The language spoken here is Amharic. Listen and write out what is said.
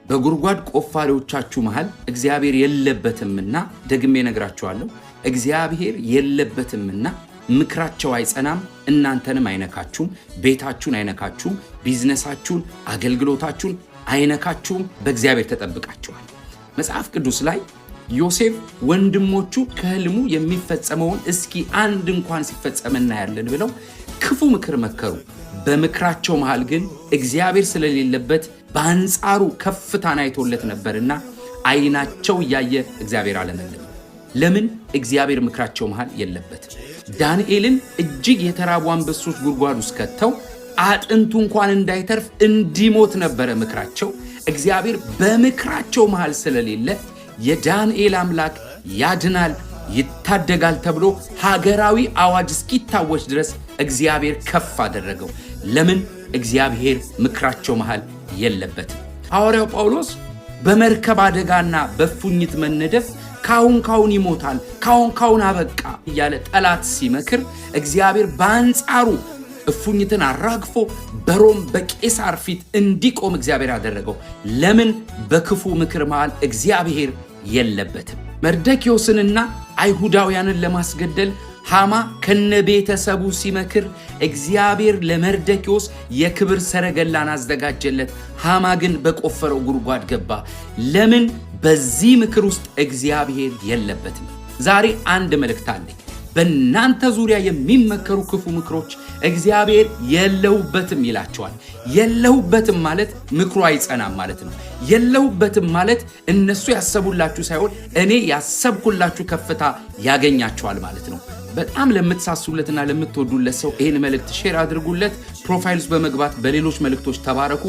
በጉርጓድ ቆፋሪዎቻችሁ መሃል እግዚአብሔር የለበትምና ደግሜ ነግራችኋለሁ እግዚአብሔር የለበትምና ምክራቸው አይጸናም እናንተንም አይነካችሁም ቤታችሁን አይነካችሁም ቢዝነሳችሁን አገልግሎታችሁን አይነካችሁም በእግዚአብሔር ተጠብቃችኋል መጽሐፍ ቅዱስ ላይ ዮሴፍ ወንድሞቹ ከህልሙ የሚፈጸመውን እስኪ አንድ እንኳን ሲፈጸምና ያለን ብለው ክፉ ምክር መከሩ በምክራቸው መሃል ግን እግዚአብሔር ስለሌለበት በአንጻሩ ከፍታን አይቶለት ነበርና አይናቸው ያየ እግዚአብሔር አለመለም ለምን እግዚአብሔር ምክራቸው መሃል የለበት ዳንኤልን እጅግ የተራቡ አንበሶች ጉድጓድ ውስጥ ከተው አጥንቱ እንኳን እንዳይተርፍ እንዲሞት ነበር ምክራቸው እግዚአብሔር በምክራቸው መሃል ስለሌለ የዳንኤል አምላክ ያድናል ይታደጋል ተብሎ ሀገራዊ አዋጅ እስኪታወጅ ድረስ እግዚአብሔር ከፍ አደረገው ለምን እግዚአብሔር ምክራቸው መሃል የለበት ሐዋርያው ጳውሎስ በመርከብ አደጋና በፉኝት መነደፍ ካሁን ይሞታል ካሁን አበቃ እያለ ጠላት ሲመክር እግዚአብሔር በአንጻሩ እፉኝትን አራግፎ በሮም በቄሳር ፊት እንዲቆም እግዚአብሔር ያደረገው ለምን በክፉ ምክር መሃል እግዚአብሔር የለበትም መርደኪዮስንና አይሁዳውያንን ለማስገደል ሃማ ከነቤተሰቡ ሲመክር እግዚአብሔር ለመርደኪዮስ የክብር ሰረገላን አዘጋጀለት ሃማ ግን በቆፈረው ጉድጓድ ገባ ለምን በዚህ ምክር ውስጥ እግዚአብሔር የለበትም ዛሬ አንድ መልእክት አለኝ በእናንተ ዙሪያ የሚመከሩ ክፉ ምክሮች እግዚአብሔር የለውበትም ይላቸዋል የለውበትም ማለት ምክሩ አይጸናም ማለት ነው የለውበትም ማለት እነሱ ያሰቡላችሁ ሳይሆን እኔ ያሰብኩላችሁ ከፍታ ያገኛቸዋል ማለት ነው በጣም ለምትሳሱለትና ለምትወዱለት ሰው ይሄን መልእክት ሼር አድርጉለት ፕሮፋይልስ በመግባት በሌሎች መልእክቶች ተባረኩ